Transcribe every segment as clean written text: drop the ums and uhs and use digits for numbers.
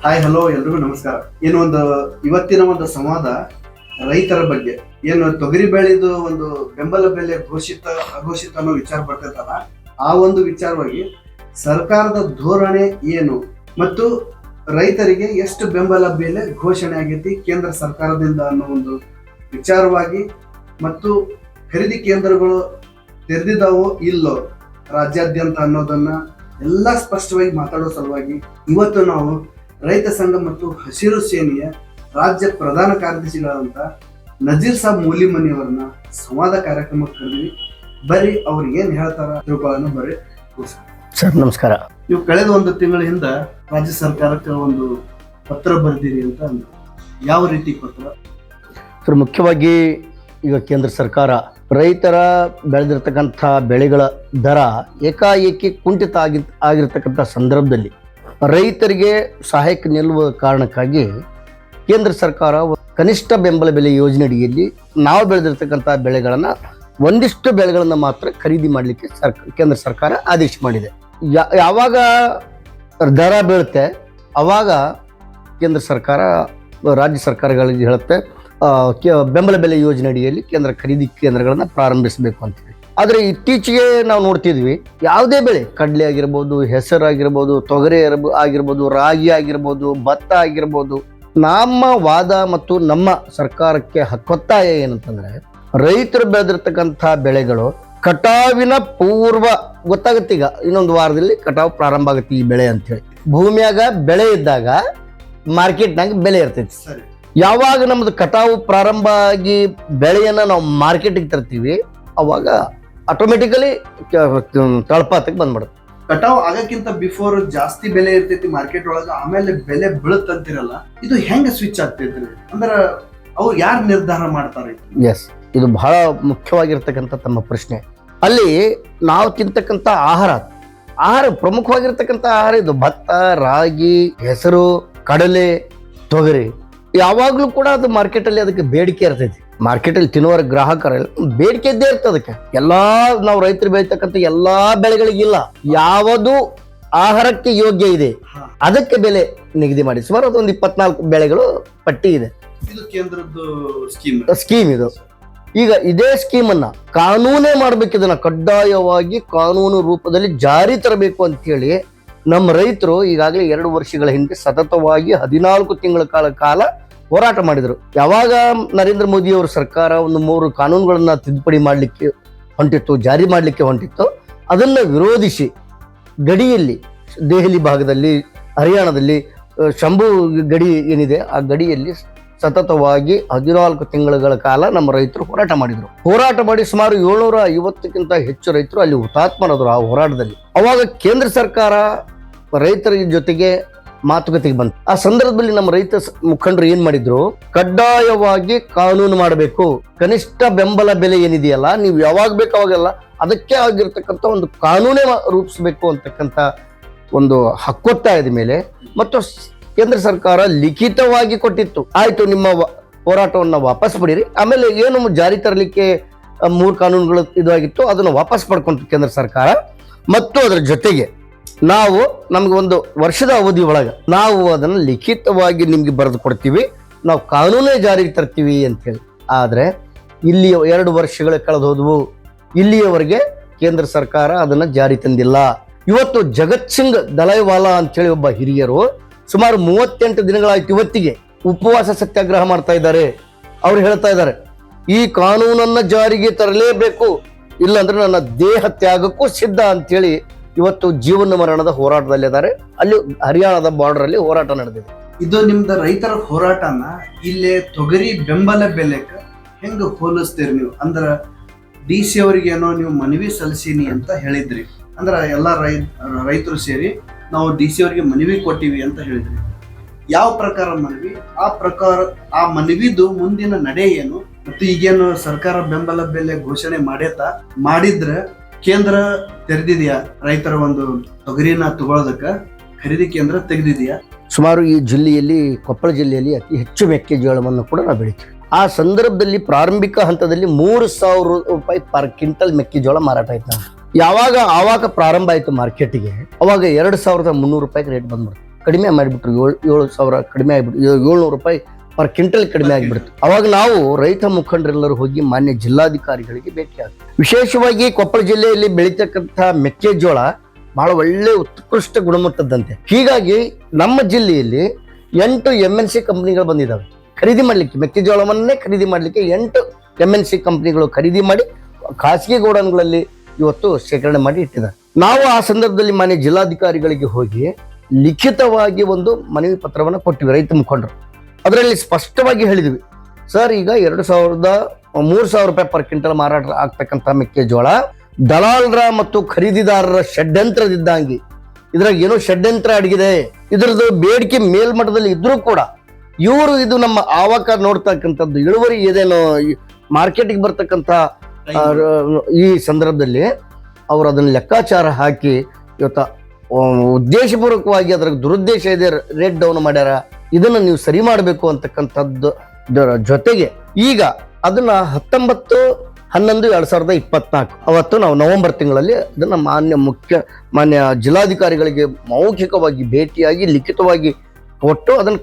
Hi hello ಎಲ್ರಿಗೂ ನಮಸ್ಕಾರ. ಇವತ್ತಿನ ಒಂದು ಸಂವಾದ ರೈತರ ಬಗ್ಗೆ. ತೊಗರಿ ಬೆಳೆದು ಒಂದು ಬೆಂಬಲ ಬೆಲೆ ಘೋಷಿತ ಅಘೋಷಿತ ಅನ್ನೋ ವಿಚಾರ ಬರ್ತೈತಲ್ಲ, ಆ ಒಂದು ವಿಚಾರವಾಗಿ ಸರ್ಕಾರದ ಧೋರಣೆ ಏನು ಮತ್ತು ರೈತರಿಗೆ ಎಷ್ಟು ಬೆಂಬಲ ಬೆಲೆ ಘೋಷಣೆ ಆಗೈತಿ ಕೇಂದ್ರ ಸರ್ಕಾರದಿಂದ ಅನ್ನೋ ಒಂದು ವಿಚಾರವಾಗಿ, ಮತ್ತು ಖರೀದಿ ಕೇಂದ್ರಗಳು ತೆರೆದಿದ್ದಾವೋ ಇಲ್ಲೋ ರಾಜ್ಯಾದ್ಯಂತ ಅನ್ನೋದನ್ನ ಎಲ್ಲ ಸ್ಪಷ್ಟವಾಗಿ ಮಾತಾಡೋ ಸಲುವಾಗಿ ಇವತ್ತು ನಾವು ರೈತ ಸಂಘ ಮತ್ತು ಹಸಿರು ಸೇನೆಯ ರಾಜ್ಯ ಪ್ರಧಾನ ಕಾರ್ಯದರ್ಶಿಗಳಾದಂಥ ನಜೀರ್ ಸಾಬ್ ಮೂಲಿಮನಿ ಅವರನ್ನ ಸಂವಾದ ಕಾರ್ಯಕ್ರಮಕ್ಕೆ ಕರೆದಿವಿ. ಬರ್ರಿ ಅವ್ರಿಗೆ ಏನ್ ಹೇಳ್ತಾರ ತಿಳ್ಕೊಳ್ಳೋಣ. ಬರ್ರಿ ಸರ್, ನಮಸ್ಕಾರ. ನೀವು ಕಳೆದ ಒಂದು ತಿಂಗಳ ಹಿಂದ ರಾಜ್ಯ ಸರ್ಕಾರಕ್ಕೆ ಒಂದು ಪತ್ರ ಬರೆದಿರಿ ಅಂತ ಅಂದ್ರು. ಯಾವ ರೀತಿ ಪತ್ರ ಸರ್? ಮುಖ್ಯವಾಗಿ ಈಗ ಕೇಂದ್ರ ಸರ್ಕಾರ ರೈತರ ಬೆಳೆದಿರ್ತಕ್ಕಂಥ ಬೆಳೆಗಳ ದರ ಏಕಾಏಕಿ ಕುಂಠಿತ ಆಗಿರ್ತಕ್ಕಂಥ ಸಂದರ್ಭದಲ್ಲಿ ರೈತರಿಗೆ ಸಹಾಯಕ್ಕೆ ನಿಲ್ಲುವ ಕಾರಣಕ್ಕಾಗಿ ಕೇಂದ್ರ ಸರ್ಕಾರ ಕನಿಷ್ಠ ಬೆಂಬಲ ಬೆಲೆ ಯೋಜನೆ ಅಡಿಯಲ್ಲಿ ನಾವು ಬೆಳೆದಿರ್ತಕ್ಕಂಥ ಬೆಳೆಗಳನ್ನು ಒಂದಿಷ್ಟು ಬೆಳೆಗಳನ್ನು ಮಾತ್ರ ಖರೀದಿ ಮಾಡಲಿಕ್ಕೆ ಕೇಂದ್ರ ಸರ್ಕಾರ ಆದೇಶ ಮಾಡಿದೆ. ಯಾವಾಗ ದರ ಬೀಳುತ್ತೆ ಅವಾಗ ಕೇಂದ್ರ ಸರ್ಕಾರ ರಾಜ್ಯ ಸರ್ಕಾರಗಳಿಗೆ ಹೇಳುತ್ತೆ ಬೆಂಬಲ ಬೆಲೆ ಯೋಜನೆ ಅಡಿಯಲ್ಲಿ ಕೇಂದ್ರ ಖರೀದಿ ಕೇಂದ್ರಗಳನ್ನು ಪ್ರಾರಂಭಿಸಬೇಕು ಅಂತೇಳಿ. ಆದರೆ ಇತ್ತೀಚೆಗೆ ನಾವು ನೋಡ್ತಿದ್ವಿ, ಯಾವುದೇ ಬೆಳೆ, ಕಡಲೆ ಆಗಿರ್ಬೋದು, ಹೆಸರು ಆಗಿರ್ಬೋದು, ತೊಗರಿ ಆಗಿರ್ಬೋದು, ರಾಗಿ ಆಗಿರ್ಬೋದು, ಭತ್ತ ಆಗಿರ್ಬೋದು, ನಮ್ಮ ವಾದ ಮತ್ತು ನಮ್ಮ ಸರ್ಕಾರಕ್ಕೆ ಹಕ್ಕೊತ್ತಾಯ ಏನಂತಂದ್ರೆ, ರೈತರು ಬೆಳೆದಿರ್ತಕ್ಕಂಥ ಬೆಳೆಗಳು ಕಟಾವಿನ ಪೂರ್ವ ಗೊತ್ತಾಗುತ್ತೆ. ಈಗ ಇನ್ನೊಂದು ವಾರದಲ್ಲಿ ಕಟಾವು ಪ್ರಾರಂಭ ಆಗುತ್ತೆ ಈ ಬೆಳೆ ಅಂತೇಳಿ. ಭೂಮಿಯಾಗ ಬೆಳೆ ಇದ್ದಾಗ ಮಾರ್ಕೆಟ್ನಾಗ ಬೆಲೆ ಇರ್ತೈತಿ. ಯಾವಾಗ ನಮ್ದು ಕಟಾವು ಪ್ರಾರಂಭ ಆಗಿ ಬೆಳೆಯನ್ನ ನಾವು ಮಾರ್ಕೆಟಿಗೆ ತರ್ತೀವಿ, ಅವಾಗ ಆಟೋಮೆಟಿಕಲಿ ತಳಪಾತಕ್ಕೆ ಬಂದ್ಬಿಡುತ್ತೆ. ಕಟಾವ್ ಆಗಕ್ಕಿಂತ ಬಿಫೋರ್ ಜಾಸ್ತಿ ಬೆಲೆ ಇರ್ತೈತಿ ಮಾರ್ಕೆಟ್ ಒಳಗ, ಆಮೇಲೆ ಬೆಲೆ ಬೀಳುತ್ತಂತಿರಲ್ಲ, ಇದು ಹೆಂಗ ಸ್ವಿಚ್ ಆಗ್ತೈತ್ರಿ? ಅಂದ್ರ ಅವ್ರು ಯಾರು ನಿರ್ಧಾರ ಮಾಡ್ತಾರೆ? ಎಸ್, ಇದು ಬಹಳ ಮುಖ್ಯವಾಗಿರ್ತಕ್ಕಂಥ ತಮ್ಮ ಪ್ರಶ್ನೆ. ಅಲ್ಲಿ ನಾವು ತಿಂತಕ್ಕಂಥ ಆಹಾರ ಪ್ರಮುಖವಾಗಿರ್ತಕ್ಕಂಥ ಆಹಾರ ಇದು. ಭತ್ತ, ರಾಗಿ, ಹೆಸರು, ಕಡಲೆ, ತೊಗರಿ, ಯಾವಾಗ್ಲೂ ಕೂಡ ಅದು ಮಾರ್ಕೆಟಲ್ಲಿ ಅದಕ್ಕೆ ಬೇಡಿಕೆ ಇರ್ತೈತಿ. ಮಾರ್ಕೆಟಲ್ಲಿ ತಿನ್ನುವ ಗ್ರಾಹಕರೆಲ್ಲ ಬೇಡಿಕೆ ಇದ್ದೇ ಇರ್ತದೆ ಅದಕ್ಕೆ. ಎಲ್ಲಾ ನಾವು ರೈತರು ಬೆಳೀತಕ್ಕಂಥ ಎಲ್ಲಾ ಬೆಳೆಗಳಿಗಿಲ್ಲ, ಯಾವುದು ಆಹಾರಕ್ಕೆ ಯೋಗ್ಯ ಇದೆ ಅದಕ್ಕೆ ಬೆಲೆ ನಿಗದಿ ಮಾಡಿ. ಸುಮಾರು ಅದೊಂದು 24 ಬೆಳೆಗಳು ಪಟ್ಟಿ ಇದೆ. ಇದು ಕೇಂದ್ರದ್ದು ಸ್ಕೀಮ್ ಇದು. ಈಗ ಇದೇ ಸ್ಕೀಮ್ ಅನ್ನ ಕಾನೂನೇ ಮಾಡ್ಬೇಕು, ಇದನ್ನ ಕಡ್ಡಾಯವಾಗಿ ಕಾನೂನು ರೂಪದಲ್ಲಿ ಜಾರಿ ತರಬೇಕು ಅಂತ ಹೇಳಿ ನಮ್ಮ ರೈತರು ಈಗಾಗಲೇ 2 ವರ್ಷಗಳ ಹಿಂದೆ ಸತತವಾಗಿ 14 ತಿಂಗಳ ಕಾಲ ಹೋರಾಟ ಮಾಡಿದರು. ಯಾವಾಗ ನರೇಂದ್ರ ಮೋದಿ ಅವರ ಸರ್ಕಾರ ಒಂದು 3 ಕಾನೂನುಗಳನ್ನ ತಿದ್ದುಪಡಿ ಮಾಡಲಿಕ್ಕೆ ಹೊಂಟಿತ್ತು, ಜಾರಿ ಮಾಡಲಿಕ್ಕೆ ಹೊಂಟಿತ್ತು, ಅದನ್ನ ವಿರೋಧಿಸಿ ಗಡಿಯಲ್ಲಿ ದೆಹಲಿ ಭಾಗದಲ್ಲಿ, ಹರಿಯಾಣದಲ್ಲಿ ಶಂಭು ಗಡಿ ಏನಿದೆ ಆ ಗಡಿಯಲ್ಲಿ ಸತತವಾಗಿ 14 ತಿಂಗಳ ಕಾಲ ನಮ್ಮ ರೈತರು ಹೋರಾಟ ಮಾಡಿದರು. ಹೋರಾಟ ಮಾಡಿ ಸುಮಾರು 750ಕ್ಕಿಂತ ಹೆಚ್ಚು ರೈತರು ಅಲ್ಲಿ ಹುತಾತ್ಮರಾದರು ಆ ಹೋರಾಟದಲ್ಲಿ. ಅವಾಗ ಕೇಂದ್ರ ಸರ್ಕಾರ ರೈತರ ಜೊತೆಗೆ ಮಾತುಕತೆಗೆ ಬಂತು. ಆ ಸಂದರ್ಭದಲ್ಲಿ ನಮ್ಮ ರೈತ ಮುಖಂಡರು ಏನ್ ಮಾಡಿದ್ರು, ಕಡ್ಡಾಯವಾಗಿ ಕಾನೂನು ಮಾಡಬೇಕು, ಕನಿಷ್ಠ ಬೆಂಬಲ ಬೆಲೆ ಏನಿದೆಯಲ್ಲ ನೀವು ಯಾವಾಗ ಬೇಕು ಅವಾಗೆಲ್ಲ ಅದಕ್ಕೆ ಆಗಿರ್ತಕ್ಕಂಥ ಒಂದು ಕಾನೂನೇ ರೂಪಿಸಬೇಕು ಅಂತಕ್ಕಂಥ ಒಂದು ಹಕ್ಕೊತ್ತಾಯದ ಮೇಲೆ ಮತ್ತು ಕೇಂದ್ರ ಸರ್ಕಾರ ಲಿಖಿತವಾಗಿ ಕೊಟ್ಟಿತ್ತು. ಆಯ್ತು, ನಿಮ್ಮ ಹೋರಾಟವನ್ನ ವಾಪಸ್ ಪಡೀರಿ, ಆಮೇಲೆ ಏನು ಜಾರಿ ತರಲಿಕ್ಕೆ 3 ಕಾನೂನುಗಳು ಇದಾಗಿತ್ತು ಅದನ್ನು ವಾಪಸ್ ಪಡ್ಕೊಂತು ಕೇಂದ್ರ ಸರ್ಕಾರ. ಮತ್ತು ಅದರ ಜೊತೆಗೆ ನಾವು ನಮ್ಗೆ 1 ವರ್ಷದ ಅವಧಿ ಒಳಗೆ ನಾವು ಅದನ್ನು ಲಿಖಿತವಾಗಿ ನಿಮ್ಗೆ ಬರೆದು ಕೊಡ್ತೀವಿ, ನಾವು ಕಾನೂನೇ ಜಾರಿಗೆ ತರ್ತೀವಿ ಅಂತೇಳಿ. ಆದರೆ ಇಲ್ಲಿ 2 ವರ್ಷಗಳ ಕಳೆದು ಹೋದವು, ಇಲ್ಲಿಯವರೆಗೆ ಕೇಂದ್ರ ಸರ್ಕಾರ ಅದನ್ನು ಜಾರಿ ತಂದಿಲ್ಲ. ಇವತ್ತು ಜಗತ್ ಸಿಂಗ್ ದಲೈವಾಲಾ ಅಂತೇಳಿ ಒಬ್ಬ ಹಿರಿಯರು ಸುಮಾರು 38 ದಿನಗಳಾಯ್ತು ಇವತ್ತಿಗೆ ಉಪವಾಸ ಸತ್ಯಾಗ್ರಹ ಮಾಡ್ತಾ ಇದ್ದಾರೆ. ಅವ್ರು ಹೇಳ್ತಾ ಇದ್ದಾರೆ, ಈ ಕಾನೂನನ್ನ ಜಾರಿಗೆ ತರಲೇಬೇಕು, ಇಲ್ಲಾಂದ್ರೆ ನನ್ನ ದೇಹ ತ್ಯಾಗಕ್ಕೂ ಸಿದ್ಧ ಅಂತೇಳಿ ಇವತ್ತು ಜೀವನ ಮರಣದ ಹೋರಾಟದಲ್ಲಿ ಇದ್ದಾರೆ. ಅಲ್ಲಿ ಹರಿಯಾಣದ ಬಾರ್ಡರ್ ಅಲ್ಲಿ ಹೋರಾಟ ನಡೆದಿದೆ. ಇದು ನಿಮ್ದ ರೈತರ ಹೋರಾಟನ ಇಲ್ಲೇ ತೊಗರಿ ಬೆಂಬಲ ಬೆಲೆಕ ಹೆಂಗ ಹೋಲಿಸ್ತೀರಿ ನೀವು? ಅಂದ್ರ DC ಅವರಿಗೆ ಏನೋ ನೀವು ಮನವಿ ಸಲ್ಲಿಸೀನಿ ಅಂತ ಹೇಳಿದ್ರಿ, ಅಂದ್ರ ಎಲ್ಲಾ ರೈತರು ಸೇರಿ ನಾವು DC ಅವರಿಗೆ ಮನವಿ ಕೊಟ್ಟಿವಿ ಅಂತ ಹೇಳಿದ್ರಿ. ಯಾವ ಪ್ರಕಾರ ಮನವಿ? ಆ ಮನವಿದು ಮುಂದಿನ ನಡೆ ಏನು? ಮತ್ತು ಈಗೇನು ಸರ್ಕಾರ ಬೆಂಬಲ ಬೆಲೆ ಘೋಷಣೆ ಮಾಡಿದ್ರೆ ಕೇಂದ್ರ ತೆರೆದಿದೆಯಾ? ರೈತರ ಒಂದು ತೊಗರಿನ ತಗೊಳ್ಳೋದಕ್ಕ ಖರೀದಿ ಕೇಂದ್ರ ತೆಗೆದಿದೆಯಾ? ಸುಮಾರು ಈ ಜಿಲ್ಲೆಯಲ್ಲಿ, ಕೊಪ್ಪಳ ಜಿಲ್ಲೆಯಲ್ಲಿ ಅತಿ ಹೆಚ್ಚು ಮೆಕ್ಕೆಜೋಳವನ್ನು ಕೂಡ ನಾವು ಬೆಳಿತೀವಿ. ಆ ಸಂದರ್ಭದಲ್ಲಿ ಪ್ರಾರಂಭಿಕ ಹಂತದಲ್ಲಿ 3,000 ರೂಪಾಯಿ ಪರ್ ಕ್ವಿಂಟಲ್ ಮೆಕ್ಕೆಜೋಳ ಮಾರಾಟ ಆಯ್ತು. ಆವಾಗ ಪ್ರಾರಂಭ ಆಯ್ತು ಮಾರ್ಕೆಟಿಗೆ, ಅವಾಗ 2,300 ರೂಪಾಯಿಗೆ ರೇಟ್ ಬಂದ್ಬಿಡ್ತು. ಕಡಿಮೆ ಮಾಡಿಬಿಟ್ರು. 7,000 ಕಡಿಮೆ ಆಗಿಬಿಟ್ಟು 700 ರೂಪಾಯಿ ಪರ್ ಕ್ವಿಂಟಲ್ ಕಡಿಮೆ ಆಗಿಬಿಡ್ತು. ಅವಾಗ ನಾವು ರೈತ ಮುಖಂಡರೆಲ್ಲರೂ ಹೋಗಿ ಮಾನ್ಯ ಜಿಲ್ಲಾಧಿಕಾರಿಗಳಿಗೆ ಭೇಟಿಯಾಗ್ತೀವಿ. ವಿಶೇಷವಾಗಿ ಕೊಪ್ಪಳ ಜಿಲ್ಲೆಯಲ್ಲಿ ಬೆಳೀತಕ್ಕಂಥ ಮೆಕ್ಕೆಜೋಳ ಬಹಳ ಒಳ್ಳೆ ಉತ್ಕೃಷ್ಟ ಗುಣಮಟ್ಟದಂತೆ. ಹೀಗಾಗಿ ನಮ್ಮ ಜಿಲ್ಲೆಯಲ್ಲಿ 8 MNC ಕಂಪನಿಗಳು ಬಂದಿದ್ದಾವೆ ಖರೀದಿ ಮಾಡ್ಲಿಕ್ಕೆ. ಮೆಕ್ಕೆಜೋಳವನ್ನೇ ಖರೀದಿ ಮಾಡ್ಲಿಕ್ಕೆ 8 MNC ಕಂಪನಿಗಳು ಖರೀದಿ ಮಾಡಿ ಖಾಸಗಿ ಗೋಡನ್ಗಳಲ್ಲಿ ಇವತ್ತು ಶೇಖರಣೆ ಮಾಡಿ ಇಟ್ಟಿದ್ದಾರೆ. ನಾವು ಆ ಸಂದರ್ಭದಲ್ಲಿ ಮಾನ್ಯ ಜಿಲ್ಲಾಧಿಕಾರಿಗಳಿಗೆ ಹೋಗಿ ಲಿಖಿತವಾಗಿ ಒಂದು ಮನವಿ ಪತ್ರವನ್ನು ಕೊಟ್ಟಿವಿ ರೈತ ಮುಖಂಡರು. ಅದರಲ್ಲಿ ಸ್ಪಷ್ಟವಾಗಿ ಹೇಳಿದ್ವಿ, ಸರ್ ಈಗ 3,000 ರೂಪಾಯಿ ಪರ್ ಕ್ವಿಂಟಲ್ ಮಾರಾಟ ಆಗ್ತಕ್ಕಂಥ ಮೆಕ್ಕೆಜೋಳ ದಲಾಲರ ಮತ್ತು ಖರೀದಿದಾರರ ಷಡ್ಯಂತ್ರದಿದ್ದಂಗೆ, ಇದ್ರಾಗ ಏನೋ ಷಡ್ಯಂತ್ರ ಅಡಗಿದೆ. ಇದ್ರದ್ದು ಬೇಡಿಕೆ ಮೇಲ್ಮಟ್ಟದಲ್ಲಿ ಇದ್ರೂ ಕೂಡ ಇವರು ಇದು ನಮ್ಮ ಆವಕ ನೋಡ್ತಕ್ಕಂಥದ್ದು ಇಳುವರಿ ಏನೇನೋ ಮಾರ್ಕೆಟಿಗೆ ಬರ್ತಕ್ಕಂಥ ಈ ಸಂದರ್ಭದಲ್ಲಿ ಅವರು ಅದನ್ನು ಲೆಕ್ಕಾಚಾರ ಹಾಕಿ ಇವತ್ತು ಉದ್ದೇಶಪೂರ್ವಕವಾಗಿ ಅದ್ರ ದುರುದ್ದೇಶ ಇದೆ, ರೇಟ್ ಡೌನ್ ಮಾಡ್ಯಾರ. ಇದನ್ನ ನೀವು ಸರಿ ಮಾಡಬೇಕು ಅಂತಕ್ಕಂಥದ್ದು ಜೊತೆಗೆ ಈಗ ಅದನ್ನ 19/11/2024 ಅವತ್ತು ನಾವು ನವೆಂಬರ್ ತಿಂಗಳಲ್ಲಿ ಅದನ್ನ ಮಾನ್ಯ ಜಿಲ್ಲಾಧಿಕಾರಿಗಳಿಗೆ ಮೌಖಿಕವಾಗಿ ಭೇಟಿಯಾಗಿ ಲಿಖಿತವಾಗಿ ಕೊಟ್ಟು ಅದನ್ನ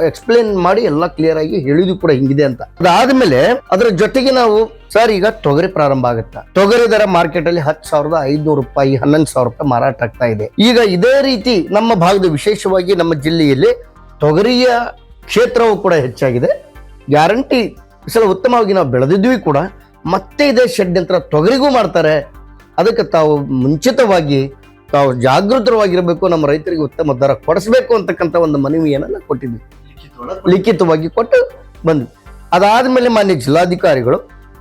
ಎಕ್ಸ್ಪ್ಲೇನ್ ಮಾಡಿ ಎಲ್ಲ ಕ್ಲಿಯರ್ ಆಗಿ ಹೇಳಿದ್ವಿ ಕೂಡ ಹಿಂಗಿದೆ ಅಂತ. ಅದಾದ್ಮೇಲೆ ಅದರ ಜೊತೆಗೆ ನಾವು ಸರ್ ಈಗ ತೊಗರಿ ಪ್ರಾರಂಭ ಆಗುತ್ತಾ, ತೊಗರಿ ದರ ಮಾರ್ಕೆಟ್ ಅಲ್ಲಿ 10,500 ರೂಪಾಯಿ 11,000 ರೂಪಾಯಿ ಮಾರಾಟ ಆಗ್ತಾ ಇದೆ. ಈಗ ಇದೇ ರೀತಿ ನಮ್ಮ ಭಾಗದ ವಿಶೇಷವಾಗಿ ನಮ್ಮ ಜಿಲ್ಲೆಯಲ್ಲಿ ತೊಗರಿಯ ಕ್ಷೇತ್ರವು ಕೂಡ ಹೆಚ್ಚಾಗಿದೆ. ಗ್ಯಾರಂಟಿ ಸಲ ಉತ್ತಮವಾಗಿ ನಾವು ಬೆಳೆದಿದ್ವಿ ಕೂಡ, ಮತ್ತೆ ಇದೇ ಷಡ್ಯಂತ್ರ ತೊಗರಿಗೂ ಮಾಡ್ತಾರೆ. ಅದಕ್ಕೆ ತಾವು ಮುಂಚಿತವಾಗಿ ತಾವು ಜಾಗೃತವಾಗಿರಬೇಕು, ನಮ್ಮ ರೈತರಿಗೆ ಉತ್ತಮ ದರ ಕೊಡಿಸ್ಬೇಕು ಅಂತಕ್ಕಂಥ ಒಂದು ಮನವಿಯನ್ನು ಕೊಟ್ಟಿದ್ವಿ, ಲಿಖಿತವಾಗಿ ಕೊಟ್ಟು ಬಂದ್ವಿ. ಅದಾದ್ಮೇಲೆ ಮಾನ್ಯ ಜಿಲ್ಲಾಧಿಕಾರಿಗಳು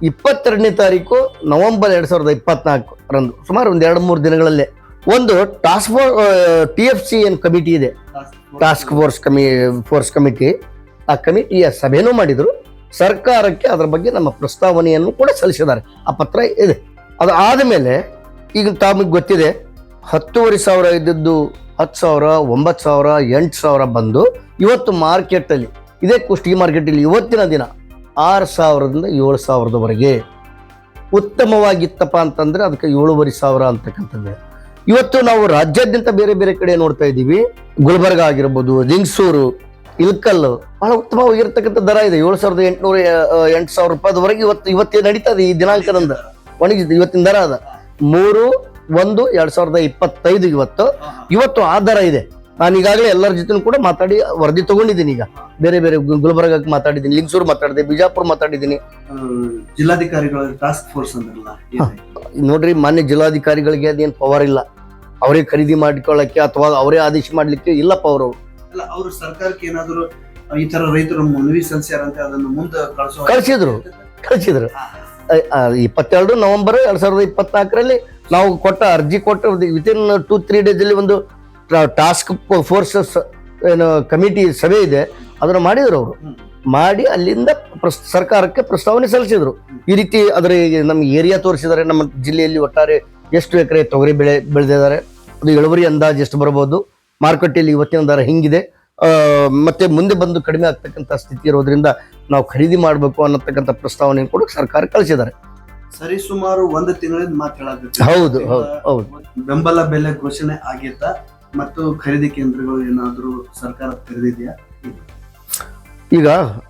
22ನೇ ತಾರೀಕು ನವೆಂಬರ್ 2024 ಸುಮಾರು ಒಂದು 2-3 ದಿನಗಳಲ್ಲೇ ಒಂದು TFC ಏನು ಕಮಿಟಿ ಇದೆ, ಟಾಸ್ಕ್ ಫೋರ್ಸ್ ಕಮಿಟಿ, ಆ ಕಮಿಟಿಯ ಸಭೆನೂ ಮಾಡಿದ್ರು. ಸರ್ಕಾರಕ್ಕೆ ಅದರ ಬಗ್ಗೆ ನಮ್ಮ ಪ್ರಸ್ತಾವನೆಯನ್ನು ಕೂಡ ಸಲ್ಲಿಸಿದ್ದಾರೆ. ಆ ಪತ್ರ ಇದೆ. ಅದು ಆದಮೇಲೆ ಈಗ ತಮಗೆ ಗೊತ್ತಿದೆ 10,500 ಇದ್ದದ್ದು 10,000, 9,000, 8,000 ಬಂದು ಇವತ್ತು ಮಾರ್ಕೆಟಲ್ಲಿ ಇದೇ ಕುಷ್ಟಗಿ ಮಾರ್ಕೆಟಲ್ಲಿ ಇವತ್ತಿನ ದಿನ 6,000ದಿಂದ 7,000ದವರೆಗೆ ಉತ್ತಮವಾಗಿತ್ತಪ್ಪ ಅಂತಂದ್ರೆ ಅದಕ್ಕೆ 7,500 ಅಂತಕ್ಕಂಥದ್ದು. ಇವತ್ತು ನಾವು ರಾಜ್ಯಾದ್ಯಂತ ಬೇರೆ ಬೇರೆ ಕಡೆ ನೋಡ್ತಾ ಇದ್ದೀವಿ. ಗುಲ್ಬರ್ಗ ಆಗಿರ್ಬೋದು, ಲಿಂಗಸೂರು, ಇಲ್ಕಲ್ಲು ಬಹಳ ಉತ್ತಮವಾಗಿರ್ತಕ್ಕಂಥ ದರ ಇದೆ. 7,800 8,000 ರೂಪಾಯಿವರೆಗೆ ಇವತ್ತೇ ನಡೀತದೆ. ಈ ದಿನಾಂಕದಿಂದ ಒಣಗಿದ್ದು ಇವತ್ತಿನ ದರ ಅದ 3/1/2025 ಇವತ್ತು ಆ ದರ ಇದೆ. ನಾನು ಈಗಾಗಲೇ ಎಲ್ಲರ ಜೊತೆ ಕೂಡ ಮಾತಾಡಿ ವರದಿ ತಗೊಂಡಿದ್ದೀನಿ. ಈಗ ಬೇರೆ ಬೇರೆ ಗುಲ್ಬರ್ಗಕ್ಕೆ ಮಾತಾಡಿದ್ದೀನಿ, ಲಿಂಗಸೂರು ಮಾತಾಡಿದೆ, ಬಿಜಾಪುರ ಮಾತಾಡಿದ್ದೀನಿ. ಜಿಲ್ಲಾಧಿಕಾರಿಗಳ ಟಾಸ್ಕ್ ಫೋರ್ಸ್ ಅಂದ್ರಲ್ಲ, ನೋಡ್ರಿ ಮಾನ್ಯ ಜಿಲ್ಲಾಧಿಕಾರಿಗಳಿಗೆ ಅದೇನು ಪವರ್ ಇಲ್ಲ ಅವರೇ ಖರೀದಿ ಮಾಡ್ಕೊಳ್ಳಕ್ಕೆ ಅಥವಾ ಅವರೇ ಆದೇಶ ಮಾಡ್ಲಿಕ್ಕೆ ಇಲ್ಲಪ್ಪ. ಅವರು ಸರ್ಕಾರಕ್ಕೆ ಏನಾದ್ರು ಈ ತರ ರೈತರು ಮನವಿ ಸಲ್ಲಿಸ್ಯಾರಂತೆ ಅದನ್ನು ಮುಂದೆ ಕಳಿಸಿದ್ರು. 22 ನವೆಂಬರ್ 2024 ನಾವು ಕೊಟ್ಟ ಅರ್ಜಿ ಕೊಟ್ಟ ವಿತಿನ್ 2-3 ಡೇಸ್ ಅಲ್ಲಿ ಒಂದು ಟಾಸ್ಕ್ ಫೋರ್ಸಸ್ ಏನು ಕಮಿಟಿ ಸಭೆ ಇದೆ, ಅದನ್ನು ಮಾಡಿದ್ರು. ಅವರು ಮಾಡಿ ಅಲ್ಲಿಂದ ಸರ್ಕಾರಕ್ಕೆ ಪ್ರಸ್ತಾವನೆ ಸಲ್ಲಿಸಿದ್ರು. ಈ ರೀತಿ ಅದರ ನಮ್ಗೆ ಏರಿಯಾ ತೋರಿಸಿದ್ದಾರೆ. ನಮ್ಮ ಜಿಲ್ಲೆಯಲ್ಲಿ ಒಟ್ಟಾರೆ ಎಷ್ಟು ಎಕರೆ ತೊಗರಿ ಬೆಳೆದಿದ್ದಾರೆ, ಅದು ಇಳುವರಿ ಅಂದಾಜು ಎಷ್ಟು ಬರ್ಬೋದು, ಮಾರುಕಟ್ಟೆಯಲ್ಲಿ ಇವತ್ತಿನ ದರ ಹಿಂಗಿದೆ, ಮತ್ತೆ ಮುಂದೆ ಬಂದು ಕಡಿಮೆ ಆಗ್ತಕ್ಕಂಥ ಸ್ಥಿತಿ ಇರೋದ್ರಿಂದ ನಾವು ಖರೀದಿ ಮಾಡಬೇಕು ಅನ್ನತಕ್ಕಂಥ ಪ್ರಸ್ತಾವನೆ ಕೂಡ ಸರ್ಕಾರ ಕಳಿಸಿದ್ದಾರೆ. ಸರಿ, ಸುಮಾರು 1 ತಿಂಗಳಿಂದ ಮಾತಾಡಬೇಕು. ಹೌದು ಹೌದು ಹೌದು. ಬೆಂಬಲ ಬೆಲೆ ಘೋಷಣೆ ಆಗಿತ್ತಾ ಮತ್ತು ಖರೀದಿ ಕೇಂದ್ರಗಳು ಏನಾದರೂ ಸರ್ಕಾರ ತೆರೆದಿದೆಯಾ? ಈಗ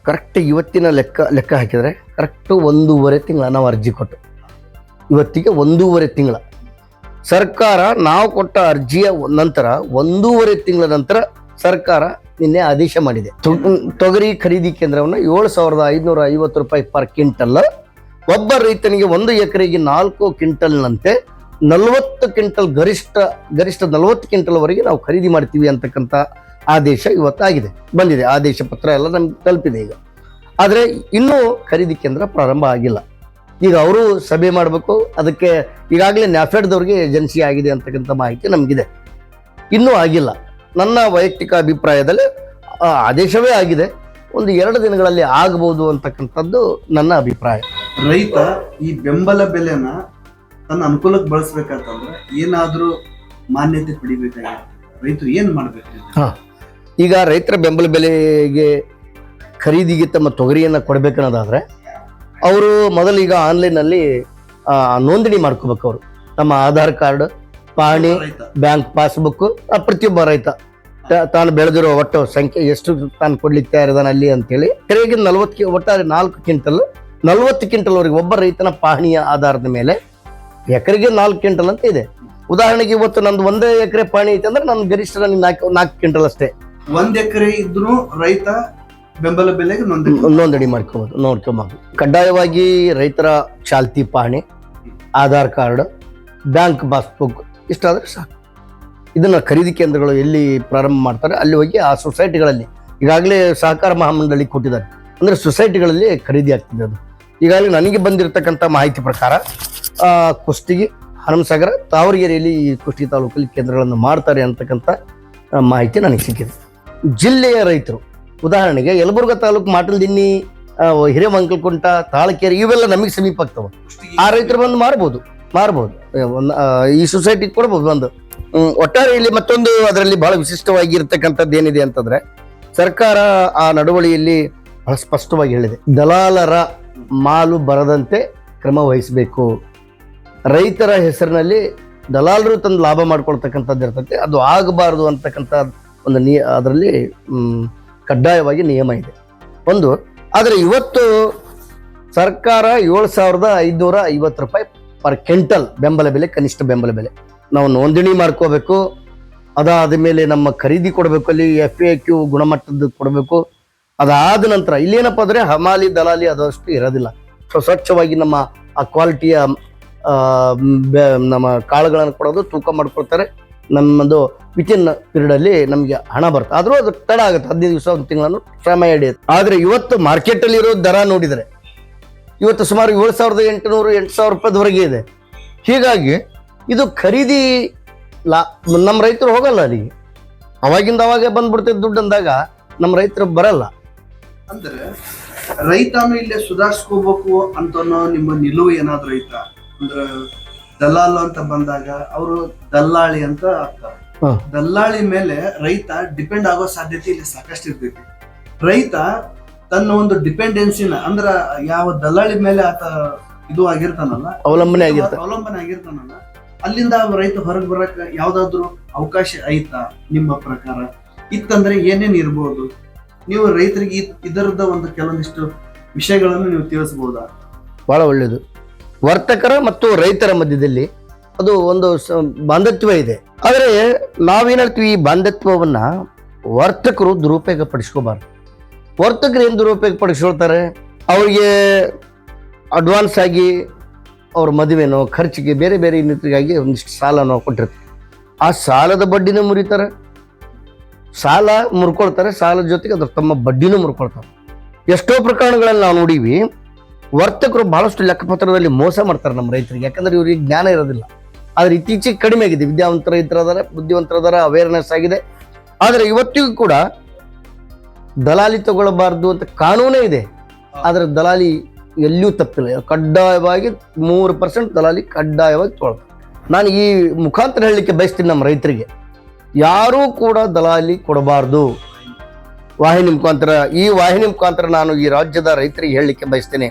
ಕರೆಕ್ಟ್ ಇವತ್ತಿನ ಲೆಕ್ಕ ಹಾಕಿದ್ರೆ ಕರೆಕ್ಟ್ 1.5 ತಿಂಗಳ ನಾವು ಅರ್ಜಿ ಕೊಟ್ಟು ಇವತ್ತಿಗೆ 1.5 ತಿಂಗಳ ಸರ್ಕಾರ ನಾವು ಕೊಟ್ಟ ಅರ್ಜಿಯ ನಂತರ 1.5 ತಿಂಗಳ ನಂತರ ಸರ್ಕಾರ ನಿನ್ನೆ ಆದೇಶ ಮಾಡಿದೆ. ತೊಗರಿ ಖರೀದಿ ಕೇಂದ್ರವನ್ನು 7,550 ರೂಪಾಯಿ ಪರ್ ಕ್ವಿಂಟಲ್, ಒಬ್ಬ ರೈತನಿಗೆ 1 ಎಕರೆಗೆ 4 ಕ್ವಿಂಟಲ್ನಂತೆ 40 ಕ್ವಿಂಟಲ್ ಗರಿಷ್ಠ 40 ಕ್ವಿಂಟಲ್ ವರೆಗೆ ನಾವು ಖರೀದಿ ಮಾಡ್ತೀವಿ ಅಂತಕ್ಕಂಥ ಆದೇಶ ಇವತ್ತಾಗಿದೆ, ಬಂದಿದೆ. ಆದೇಶ ಪತ್ರ ಎಲ್ಲ ನಮ್ಗೆ ತಲುಪಿದೆ. ಈಗ ಆದರೆ ಇನ್ನೂ ಖರೀದಿ ಕೇಂದ್ರ ಪ್ರಾರಂಭ ಆಗಿಲ್ಲ. ಈಗ ಅವರು ಸಭೆ ಮಾಡಬೇಕು. ಅದಕ್ಕೆ ಈಗಾಗಲೇ ನ್ಯಾಫೆಡ್ದವ್ರಿಗೆ ಏಜೆನ್ಸಿ ಆಗಿದೆ ಅಂತಕ್ಕಂಥ ಮಾಹಿತಿ ನಮಗಿದೆ, ಇನ್ನೂ ಆಗಿಲ್ಲ. ನನ್ನ ವೈಯಕ್ತಿಕ ಅಭಿಪ್ರಾಯದಲ್ಲಿ ಆದೇಶವೇ ಆಗಿದೆ, ಒಂದು 2 ದಿನಗಳಲ್ಲಿ ಆಗಬಹುದು ಅಂತಕ್ಕಂಥದ್ದು ನನ್ನ ಅಭಿಪ್ರಾಯ. ರೈತ ಈ ಬೆಂಬಲ ಬೆಲೆನ ತನ್ನ ಅನುಕೂಲಕ್ಕೆ ಬಳಸ್ಬೇಕಂತಂದ್ರೆ ಏನಾದ್ರೂ ಮಾನ್ಯತೆ ಪಡಿಬೇಕಾಗಿದೆ, ರೈತರು ಏನ್ ಮಾಡ್ಬೇಕು? ಈಗ ರೈತರ ಬೆಂಬಲ ಬೆಲೆಗೆ ಖರೀದಿಗೆ ತಮ್ಮ ತೊಗರಿಯನ್ನು ಕೊಡ್ಬೇಕನ್ನೋದಾದ್ರೆ ಅವರು ಮೊದಲು ಈಗ ಆನ್ಲೈನಲ್ಲಿ ನೋಂದಣಿ ಮಾಡ್ಕೋಬೇಕು. ಅವರು ನಮ್ಮ ಆಧಾರ್ ಕಾರ್ಡ್, ಪಹಣಿ, ಬ್ಯಾಂಕ್ ಪಾಸ್ಬುಕ್ ಪ್ರತಿಯೊಬ್ಬ ರೈತ ತಾನು ಬೆಳೆದಿರೋ ಒಟ್ಟು ಸಂಖ್ಯೆ ಎಷ್ಟು ತಾನು ಕೊಡ್ಲಿಕ್ಕೆ ತಯಾರಿದಾನ ಅಲ್ಲಿ ಅಂತೇಳಿ ಎಕರೆಗೆ 40 ಒಟ್ಟಾರೆ 4 ಕ್ವಿಂಟಲ್ 40 ಕ್ವಿಂಟಲ್ವರೆಗೆ ಒಬ್ಬ ರೈತನ ಪಾಣಿಯ ಆಧಾರದ ಮೇಲೆ ಎಕರೆಗೆ 4 ಕ್ವಿಂಟಲ್ ಅಂತ ಇದೆ. ಉದಾಹರಣೆಗೆ ಇವತ್ತು ನಂದು 1 ಎಕರೆ ಪಾಣಿ ಐತೆ ಅಂದ್ರೆ ನನ್ನ ಗರಿಷ್ಠ ನನಗೆ 4 ಕ್ವಿಂಟಲ್ ಅಷ್ಟೇ. 1 ಎಕರೆ ಇದ್ರೂ ರೈತ ಬೆಂಬಲ ಬೆಲೆಗೆ ನೋಂದಣಿ ನೋಡ್ಕೋಬಹುದು. ಕಡ್ಡಾಯವಾಗಿ ರೈತರ ಚಾಲ್ತಿ ಪಾಣಿ, ಆಧಾರ್ ಕಾರ್ಡ್, ಬ್ಯಾಂಕ್ ಪಾಸ್ಬುಕ್ ಇಷ್ಟಾದ್ರೆ ಸಾಕು. ಇದನ್ನ ಖರೀದಿ ಕೇಂದ್ರಗಳು ಎಲ್ಲಿ ಪ್ರಾರಂಭ ಮಾಡ್ತಾರೆ ಅಲ್ಲಿ ಹೋಗಿ ಆ ಸೊಸೈಟಿಗಳಲ್ಲಿ ಈಗಾಗಲೇ ಸಹಕಾರ ಮಹಾಮಂಡಳಿ ಕೊಟ್ಟಿದ್ದಾರೆ, ಅಂದ್ರೆ ಸೊಸೈಟಿಗಳಲ್ಲಿ ಖರೀದಿ ಆಗ್ತಿದೆ. ಅದು ಈಗಾಗಲೇ ನನಗೆ ಬಂದಿರತಕ್ಕಂಥ ಮಾಹಿತಿ ಪ್ರಕಾರ ಕುಷ್ಟಗಿ, ಹನುಮಸಾಗರ, ತಾವರಗೆರೆಯಲ್ಲಿ ಈ ಕುಷ್ಟಗಿ ತಾಲೂಕಲ್ಲಿ ಕೇಂದ್ರಗಳನ್ನು ಮಾಡ್ತಾರೆ ಅಂತಕ್ಕಂಥ ಮಾಹಿತಿ ನನಗೆ ಸಿಕ್ಕಿದೆ. ಜಿಲ್ಲೆಯ ರೈತರು ಉದಾಹರಣೆಗೆ ಯಲಬುರ್ಗಾ ತಾಲೂಕು ಮಾಟಲ್ದಿನ್ನಿ, ಹಿರೇಮಂಗಲಕುಂಟ, ತಾಳಕೇರಿ ಇವೆಲ್ಲ ನಮಗೆ ಸಮೀಪ ಆಗ್ತವೆ. ಆ ರೈತರು ಬಂದು ಮಾರ್ಬೋದು ಈ ಸೊಸೈಟಿ ಕೊಡ್ಬೋದು. ಒಂದು ಒಟ್ಟಾರೆ ಇಲ್ಲಿ ಮತ್ತೊಂದು ಅದರಲ್ಲಿ ಬಹಳ ವಿಶಿಷ್ಟವಾಗಿರ್ತಕ್ಕಂಥದ್ದು ಏನಿದೆ ಅಂತಂದ್ರೆ ಸರ್ಕಾರ ಆ ನಡವಳಿಯಲ್ಲಿ ಬಹಳ ಸ್ಪಷ್ಟವಾಗಿ ಹೇಳಿದೆ, ದಲಾಲರ ಮಾಲು ಬರದಂತೆ ಕ್ರಮ ವಹಿಸಬೇಕು. ರೈತರ ಹೆಸರಿನಲ್ಲಿ ದಲಾಲರು ತಂದು ಲಾಭ ಮಾಡ್ಕೊಳ್ತಕ್ಕಂಥದ್ದು ಇರ್ತೈತೆ, ಅದು ಆಗಬಾರದು ಅಂತಕ್ಕಂಥ ಒಂದು ಅದರಲ್ಲಿ ಕಡ್ಡಾಯವಾಗಿ ನಿಯಮ ಇದೆ ಒಂದು. ಆದರೆ ಇವತ್ತು ಸರ್ಕಾರ 7,550 ರೂಪಾಯಿ ಪರ್ ಕ್ವಿಂಟಲ್ ಬೆಂಬಲ ಬೆಲೆ, ಕನಿಷ್ಠ ಬೆಂಬಲ ಬೆಲೆ ನಾವು ನೋಂದಣಿ ಮಾಡ್ಕೋಬೇಕು. ಅದಾದ ಮೇಲೆ ನಮ್ಮ ಖರೀದಿ ಕೊಡಬೇಕು, ಅಲ್ಲಿ FAQ ಗುಣಮಟ್ಟದ್ದು ಕೊಡಬೇಕು. ಅದಾದ ನಂತರ ಇಲ್ಲೇನಪ್ಪ ಅಂದ್ರೆ ಹಮಾಲಿ ದಲಾಲಿ ಅದಷ್ಟು ಇರೋದಿಲ್ಲ. ಸ್ವಚ್ಛವಾಗಿ ನಮ್ಮ ಆ ಕ್ವಾಲಿಟಿಯ ನಮ್ಮ ಕಾಳುಗಳನ್ನು ಕೊಡೋದು, ತೂಕ ಮಾಡ್ಕೊಳ್ತಾರೆ. ನಮ್ಮದು ವಿತಿನ್ ಪೀರಿಯಡ್ ಅಲ್ಲಿ ನಮಗೆ ಹಣ ಬರುತ್ತೆ. ಆದ್ರೂ ಅದು ತಡ ಆಗುತ್ತೆ, 15 ದಿವಸ, 1 ತಿಂಗಳನ್ನು ಶ್ರಮ ಹಿಡಿಯುತ್ತೆ. ಆದ್ರೆ ಇವತ್ತು ಮಾರ್ಕೆಟ್ ಅಲ್ಲಿ ಇರೋ ದರ ನೋಡಿದರೆ ಇವತ್ತು ಸುಮಾರು 7,800 8,000 ರೂಪಾಯಿವರೆಗೆ ಇದೆ. ಹೀಗಾಗಿ ಇದು ಖರೀದಿ ನಮ್ಮ ರೈತರು ಹೋಗಲ್ಲ ಅಲ್ಲಿಗೆ, ಅವಾಗಿಂದ ಅವಾಗ ಬಂದ್ಬಿಡ್ತೈತೆ ದುಡ್ಡು ಅಂದಾಗ ನಮ್ಮ ರೈತರು ಬರಲ್ಲ. ಅಂದ್ರೆ ರೈತನು ಇಲ್ಲೇ ಸುಧಾರಿಸ್ಕೋಬೇಕು ಅಂತ ನಿಮ್ಮ ನಿಲುವು ಏನಾದ್ರು ಐತಾ? ಅಂದ್ರೆ ದಲ್ಲಾಳು ಅಂತ ಬಂದಾಗ ಅವರು ದಲ್ಲಾಳಿ ಅಂತ ಆಗ್ತಾರೆ. ದಲ್ಲಾಳಿ ಮೇಲೆ ರೈತ ಡಿಪೆಂಡ್ ಆಗೋ ಸಾಧ್ಯತೆ ಇಲ್ಲಿ ಸಾಕಷ್ಟು ಇರ್ತೈತಿ. ರೈತ ತನ್ನ ಒಂದು ಡಿಪೆಂಡೆನ್ಸಿನ ಅಂದ್ರ ಯಾವ ದಲ್ಲಾಳಿ ಮೇಲೆ ಆತ ಇದು ಆಗಿರ್ತಾನಲ್ಲ, ಅವಲಂಬನೆ ಆಗಿರ್ತಾನಲ್ಲ, ಅಲ್ಲಿಂದ ರೈತ ಹೊರಗೆ ಬರಕ್ ಯಾವ್ದಾದ್ರು ಅವಕಾಶ ಐತಾ ನಿಮ್ಮ ಪ್ರಕಾರ? ಇತ್ತಂದ್ರೆ ಏನೇನ್ ಇರ್ಬೋದು? ನೀವು ರೈತರಿಗೆ ಇದರದ ಒಂದು ಕೆಲವೊಂದಿಷ್ಟು ವಿಷಯಗಳನ್ನು ನೀವು ತಿಳಿಸಬಹುದಾ? ಬಹಳ ಒಳ್ಳೇದು. ವರ್ತಕರ ಮತ್ತು ರೈತರ ಮಧ್ಯದಲ್ಲಿ ಅದು ಒಂದು ಬಾಂಧವ್ಯ ಇದೆ. ಆದರೆ ನಾವೇನ್ ಹೇಳ್ತೀವಿ, ಈ ಬಾಂಧವ್ಯವನ್ನ ವರ್ತಕರು ದುರುಪಯೋಗ ಪಡಿಸ್ಕೋಬಾರ್ದು. ವರ್ತಕರು ಏನು ದುರುಪಯೋಗ ಪಡಿಸ್ಕೊಳ್ತಾರೆ, ಅವ್ರಿಗೆ ಅಡ್ವಾನ್ಸ್ ಆಗಿ ಅವ್ರ ಮದುವೆನೋ ಖರ್ಚಿಗೆ ಬೇರೆ ಬೇರೆ ಇನ್ನಿತರಿಗಾಗಿ ಒಂದಿಷ್ಟು ಸಾಲನೋ ಕೊಟ್ಟಿರ್ತಾರೆ. ಆ ಸಾಲದ ಬಡ್ಡಿನೂ ಮುರಿತಾರೆ, ಸಾಲ ಮುರ್ಕೊಳ್ತಾರೆ, ಸಾಲದ ಜೊತೆಗೆ ಅದ್ರ ತಮ್ಮ ಬಡ್ಡಿನೂ ಮುರ್ಕೊಳ್ತಾರೆ. ಎಷ್ಟೋ ಪ್ರಕರಣಗಳಲ್ಲಿ ನಾವು ನೋಡೀವಿ, ವರ್ತಕರು ಬಹಳಷ್ಟು ಲೆಕ್ಕಪತ್ರದಲ್ಲಿ ಮೋಸ ಮಾಡ್ತಾರೆ ನಮ್ಮ ರೈತರಿಗೆ. ಯಾಕಂದ್ರೆ ಇವ್ರಿಗೆ ಜ್ಞಾನ ಇರೋದಿಲ್ಲ. ಆದ್ರೆ ಇತ್ತೀಚೆಗೆ ಕಡಿಮೆ ಆಗಿದೆ, ವಿದ್ಯಾವಂತ ರೈತರದಾರ, ಬುದ್ಧಿವಂತರದಾರ, ಅವೇರ್ನೆಸ್ ಆಗಿದೆ. ಆದರೆ ಇವತ್ತಿಗೂ ಕೂಡ ದಲಾಲಿ ತಗೊಳ್ಬಾರ್ದು ಅಂತ ಕಾನೂನೇ ಇದೆ. ಆದ್ರೆ ದಲಾಲಿ ಎಲ್ಲಿಯೂ ತಪ್ಪಿಲ್ಲ. ಕಡ್ಡಾಯವಾಗಿ 3% ದಲಾಲಿ ಕಡ್ಡಾಯವಾಗಿ ತಗೊಳ್ತಾರೆ. ನಾನು ಈ ಮುಖಾಂತರ ಹೇಳಲಿಕ್ಕೆ ಬಯಸ್ತೀನಿ ನಮ್ಮ ರೈತರಿಗೆ, ಯಾರೂ ಕೂಡ ದಲಾಲಿ ಕೊಡಬಾರ್ದು. ವಾಹಿನಿ ಮುಖಾಂತರ ನಾನು ಈ ರಾಜ್ಯದ ರೈತರಿಗೆ ಹೇಳಲಿಕ್ಕೆ ಬಯಸ್ತೇನೆ,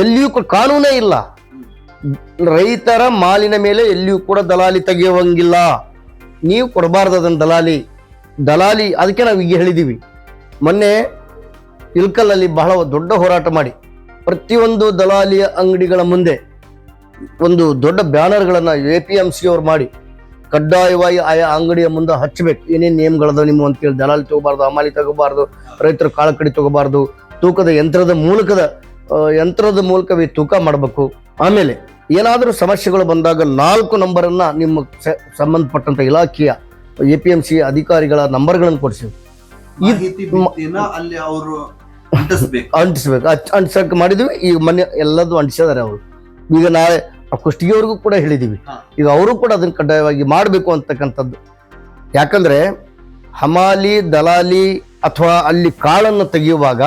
ಎಲ್ಲಿಯೂ ಕಾನೂನೇ ಇಲ್ಲ. ರೈತರ ಮಾಲಿನ ಮೇಲೆ ಎಲ್ಲಿಯೂ ಕೂಡ ದಲಾಲಿ ತೆಗೆಯುವಂಗಿಲ್ಲ. ನೀವು ಕೊಡಬಾರ್ದು ಅದನ್ನು ದಲಾಲಿ. ಅದಕ್ಕೆ ನಾವು ಈಗ ಹೇಳಿದೀವಿ. ಮೊನ್ನೆ ಇಲ್ಕಲ್ಲಲ್ಲಿ ಬಹಳ ದೊಡ್ಡ ಹೋರಾಟ ಮಾಡಿ ಪ್ರತಿಯೊಂದು ದಲಾಲಿಯ ಅಂಗಡಿಗಳ ಮುಂದೆ ಒಂದು ದೊಡ್ಡ ಬ್ಯಾನರ್ಗಳನ್ನ APMC ಅವ್ರು ಮಾಡಿ ಕಡ್ಡಾಯವಾಗಿ ಆಯಾ ಅಂಗಡಿಯ ಮುಂದೆ ಹಚ್ಚಬೇಕು. ಏನೇನು ನಿಯಮಗಳದ ನಿಮ್ಮ ಅಂತೇಳಿ, ದಲಾಲಿ ತಗೋಬಾರ್ದು, ಹಮಾಲಿ ತಗೋಬಾರ್ದು, ರೈತರು ಕಾಳಕಡಿ ತಗೋಬಾರ್ದು, ತೂಕದ ಯಂತ್ರದ ಮೂಲಕವೇ ತೂಕ ಮಾಡಬೇಕು. ಆಮೇಲೆ ಏನಾದರೂ ಸಮಸ್ಯೆಗಳು ಬಂದಾಗ 4 ನಂಬರನ್ನ ನಿಮ್ಮ ಸಂಬಂಧಪಟ್ಟಂತ ಇಲಾಖೆಯ APMC ಅಧಿಕಾರಿಗಳ ನಂಬರ್ಗಳನ್ನು ಕೊಡಿಸಿ ಅಲ್ಲಿ ಅವರು ಅಂಟಿಸಬೇಕು ಮಾಡಿದ್ವಿ. ಈಗ ಮೊನ್ನೆ ಎಲ್ಲದೂ ಅಂಟಿಸಿದಾರೆ ಅವರು. ಈಗ ನಾಳೆ ಕುಷ್ಟಗಿಯವ್ರಿಗೂ ಕೂಡ ಹೇಳಿದೀವಿ, ಈಗ ಅವರು ಕೂಡ ಅದನ್ನ ಕಡ್ಡಾಯವಾಗಿ ಮಾಡಬೇಕು ಅಂತಕ್ಕಂಥದ್ದು. ಯಾಕಂದ್ರೆ ಹಮಾಲಿ, ದಲಾಲಿ ಅಥವಾ ಅಲ್ಲಿ ಕಾಳನ್ನು ತೆಗೆಯುವಾಗ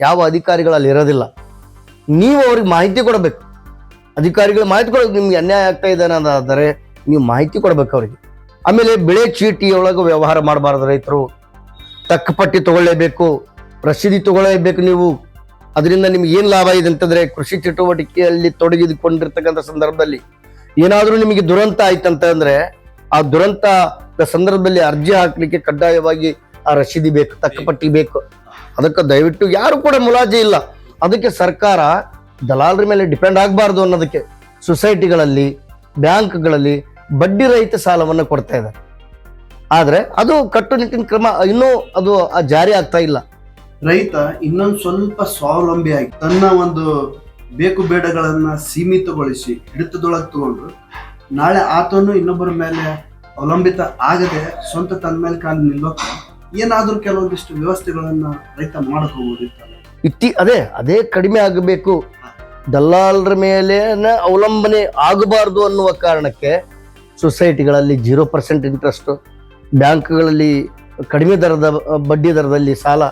ಯಾವ ಅಧಿಕಾರಿಗಳಲ್ಲಿ ಇರೋದಿಲ್ಲ. ನೀವು ಅವ್ರಿಗೆ ಮಾಹಿತಿ ಕೊಡಬೇಕು. ಅಧಿಕಾರಿಗಳು ಮಾಹಿತಿ ಕೊಡಬೇಕು, ನಿಮ್ಗೆ ಅನ್ಯಾಯ ಆಗ್ತಾ ಇದೆ ಅನ್ನೋದಾದರೆ ನೀವು ಮಾಹಿತಿ ಕೊಡ್ಬೇಕು ಅವರಿಗೆ. ಆಮೇಲೆ ಬೆಳೆ ಚೀಟಿಯೊಳಗೆ ವ್ಯವಹಾರ ಮಾಡಬಾರ್ದು. ರೈತರು ತಕ್ಕ ಪಟ್ಟಿ ತಗೊಳ್ಳೇಬೇಕು, ರಸೀದಿ ತಗೊಳ್ಳೇಬೇಕು. ನೀವು ಅದರಿಂದ ನಿಮ್ಗೆ ಏನ್ ಲಾಭ ಇದೆ ಅಂತಂದ್ರೆ, ಕೃಷಿ ಚಟುವಟಿಕೆಯಲ್ಲಿ ತೊಡಗಿಕೊಂಡಿರ್ತಕ್ಕಂಥ ಸಂದರ್ಭದಲ್ಲಿ ಏನಾದ್ರೂ ನಿಮಗೆ ದುರಂತ ಆಯ್ತಂತ ಅಂದ್ರೆ ಆ ದುರಂತ ಸಂದರ್ಭದಲ್ಲಿ ಅರ್ಜಿ ಹಾಕ್ಲಿಕ್ಕೆ ಕಡ್ಡಾಯವಾಗಿ ಆ ರಸೀದಿ ಬೇಕು, ತಕ್ಕಪಟ್ಟಿ ಬೇಕು. ಅದಕ್ಕೆ ದಯವಿಟ್ಟು ಯಾರು ಕೂಡ ಮುಲಾಜಿ ಇಲ್ಲ. ಅದಕ್ಕೆ ಸರ್ಕಾರ ದಲಾಲರ ಮೇಲೆ ಡಿಪೆಂಡ್ ಆಗಬಾರ್ದು ಅನ್ನೋದಕ್ಕೆ ಸೊಸೈಟಿಗಳಲ್ಲಿ, ಬ್ಯಾಂಕ್ಗಳಲ್ಲಿ ಬಡ್ಡಿ ರಹಿತ ಸಾಲವನ್ನು ಕೊಡ್ತಾ ಇದ್ದಾರೆ. ಆದ್ರೆ ಅದು ಕಟ್ಟುನಿಟ್ಟಿನ ಕ್ರಮ ಇನ್ನೂ ಅದು ಜಾರಿ ಆಗ್ತಾ ಇಲ್ಲ. ರೈತ ಇನ್ನೊಂದು ಸ್ವಲ್ಪ ಸ್ವಾವಲಂಬಿಯಾಗಿ ತನ್ನ ಒಂದು ಬೇಕು ಬೇಡಗಳನ್ನ ಸೀಮಿತಗೊಳಿಸಿ ಹಿಡಿತದೊಳಗೆ ತಗೊಂಡು ನಾಳೆ ಆತನು ಇನ್ನೊಬ್ಬರ ಮೇಲೆ ಅವಲಂಬಿತ ಆಗದೆ ಸ್ವಂತ ತನ್ನ ಮೇಲೆ ಕಾಲು ನಿಲ್ಲೋಕೆ ಏನಾದ್ರೂ ಕೆಲವೊಂದಿಷ್ಟು ವ್ಯವಸ್ಥೆಗಳನ್ನ ರೈತ ಮಾಡಬಹುದಿತ್ತಲ್ಲ. ಅದೇ ಕಡಿಮೆ ಆಗಬೇಕು. ದಲ್ಲಾಳರ ಮೇಲೆ ಅವಲಂಬನೆ ಆಗಬಾರ್ದು ಅನ್ನುವ ಕಾರಣಕ್ಕೆ ಸೊಸೈಟಿಗಳಲ್ಲಿ 0% ಇಂಟ್ರೆಸ್ಟ್, ಬ್ಯಾಂಕ್ಗಳಲ್ಲಿ ಕಡಿಮೆ ದರದ ಬಡ್ಡಿ ದರದಲ್ಲಿ ಸಾಲ,